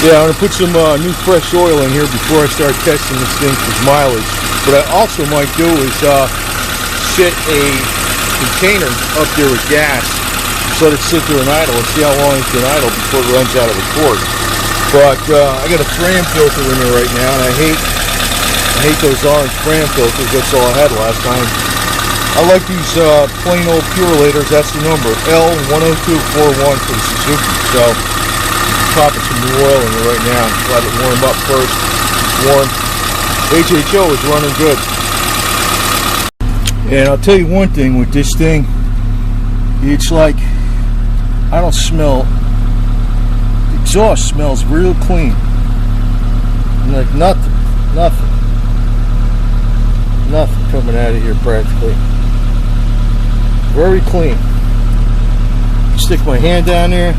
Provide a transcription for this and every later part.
Yeah, I'm going to put some new fresh oil in here before I start testing this thing for mileage. What I also might do is sit a container up there with gas, just let it sit there and idle and see how long it can idle before it runs out of the cord. But I got a Fram filter in there right now, and I hate those orange Fram filters. That's all I had last time. I like these plain old Purelators. That's the number, L10241 for the Suzuki. So popping some new oil in there right now. Let it warm up first. It's warm. HHO is running good. And I'll tell you one thing with this thing, it's like I don't smell. The exhaust smells real clean. Like nothing coming out of here practically. Very clean. Stick my hand down there.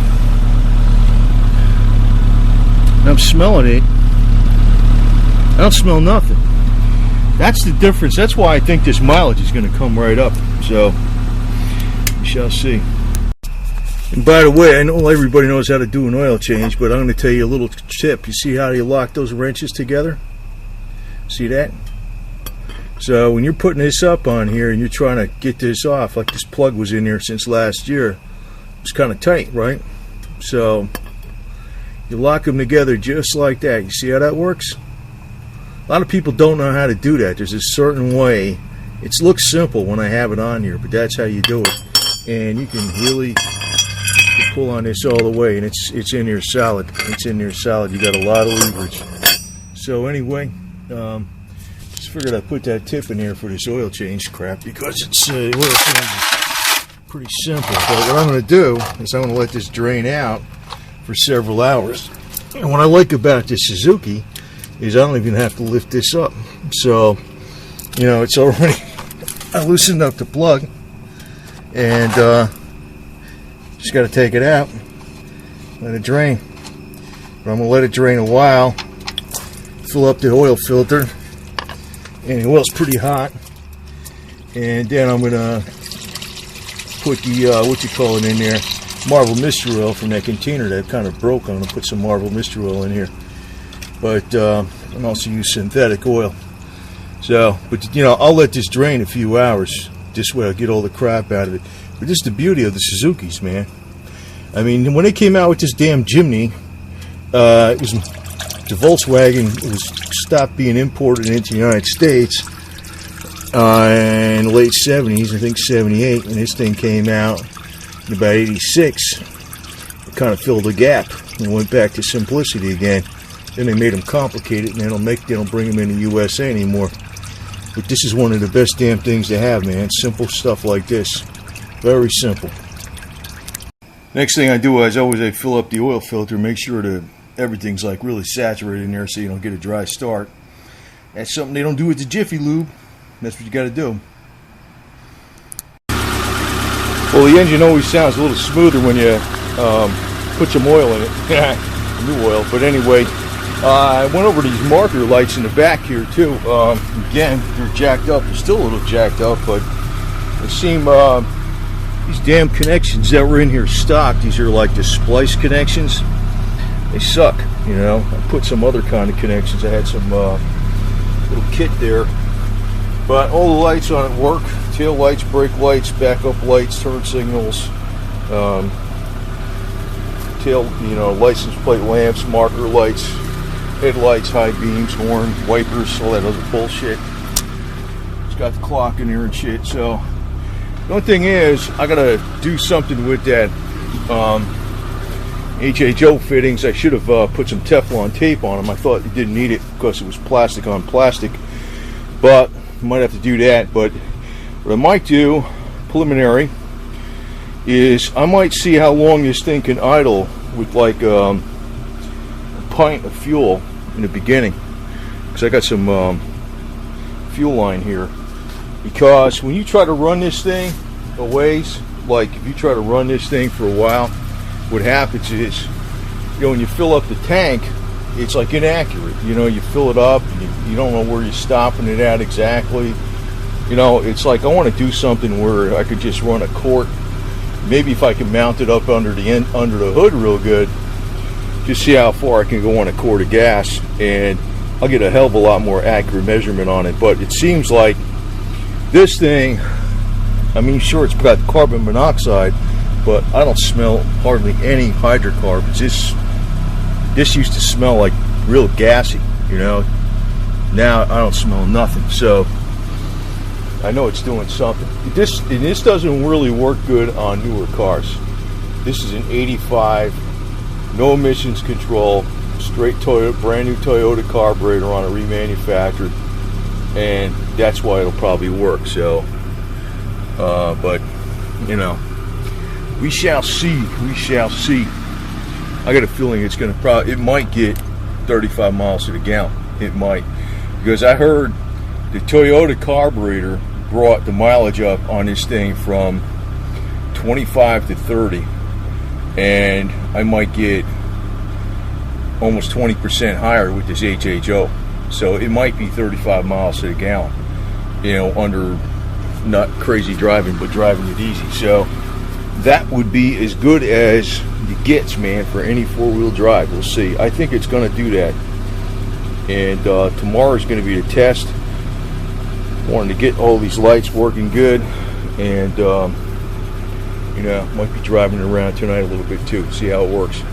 I'm smelling it. I don't smell nothing. That's the difference. That's why I think this mileage is going to come right up. So, we shall see. And by the way, I know everybody knows how to do an oil change, but I'm going to tell you a little tip. You see how you lock those wrenches together? See that? So when you're putting this up on here and you're trying to get this off, like this plug was in there since last year, it's kind of tight, right? So you lock them together just like that. You see how that works? A lot of people don't know how to do that. There's a certain way. It looks simple when I have it on here, but that's how you do it. And you can really pull on this all the way, and it's in here solid. It's in there solid. You got a lot of leverage. So anyway, just figured I'd put that tip in here for this oil change crap, because it's oil change is pretty simple. But what I'm going to do is I'm going to let this drain out for several hours. And what I like about this Suzuki is I don't even have to lift this up. So, you know, it's already, I loosened up the plug, and just got to take it out, let it drain. But I'm going to let it drain a while, fill up the oil filter, and the oil's pretty hot. And then I'm going to put the, what you call it in there, Marble Mystery Oil from that container that kind of broke. I'm going to put some Marble Mystery Oil in here. But I'm also use synthetic oil. So, but you know, I'll let this drain a few hours. This way I'll get all the crap out of it. But this is the beauty of the Suzukis, man. I mean, when they came out with this damn Jimny, it was the Volkswagen. It was stopped being imported into the United States in the late 70s, I think 78, and this thing came out in about 86. It kind of filled the gap and went back to simplicity again. Then they made them complicated, and they don't bring them in the USA anymore. But this is one of the best damn things to have, man. Simple stuff like this. Very simple. Next thing I do is I fill up the oil filter, make sure that everything's like really saturated in there so you don't get a dry start. That's something they don't do with the Jiffy Lube. That's what you got to do. Well, the engine always sounds a little smoother when you put some oil in it. New oil. But anyway, I went over these marker lights in the back here too. Again, they're jacked up. They're still a little jacked up, but they seem these damn connections that were in here stock. These are like the splice connections. They suck, you know. I put some other kind of connections. I had some little kit there, but all the lights on it work. Tail lights, brake lights, backup lights, turn signals. Tail, you know, license plate lamps, marker lights, headlights, high beams, horn, wipers, all that other bullshit. It's got the clock in there and shit. So the only thing is, I gotta do something with that HHO fittings. I should have put some Teflon tape on them. I thought you didn't need it because it was plastic on plastic, but you might have to do that. But what I might do, preliminary, is I might see how long this thing can idle with like a pint of fuel in the beginning, because I got some fuel line here. Because when you try to run this thing a ways, like if you try to run this thing for a while, what happens is, you know, when you fill up the tank, it's like inaccurate. You know, you fill it up and you don't know where you're stopping it at exactly. You know, it's like I want to do something where I could just run a quart. Maybe if I can mount it up under the hood real good, just see how far I can go on a quart of gas, and I'll get a hell of a lot more accurate measurement on it. But it seems like this thing, I mean, sure, it's got carbon monoxide, but I don't smell hardly any hydrocarbons. This used to smell like real gassy, you know. Now I don't smell nothing, so I know it's doing something. This doesn't really work good on newer cars. This is an 85, no emissions control, straight Toyota, brand new Toyota carburetor on a remanufactured, and that's why it'll probably work. So, but you know, we shall see. We shall see. I got a feeling it's going to it might get 35 miles to the gallon. It might, because I heard the Toyota carburetor brought the mileage up on this thing from 25 to 30. And I might get almost 20% higher with this HHO. So it might be 35 miles to the gallon, you know, under not crazy driving, but driving it easy. So that would be as good as it gets, man, for any four-wheel drive. We'll see. I think it's going to do that. And tomorrow is going to be the test. Wanting to get all these lights working good, and you know, might be driving around tonight a little bit too, see how it works.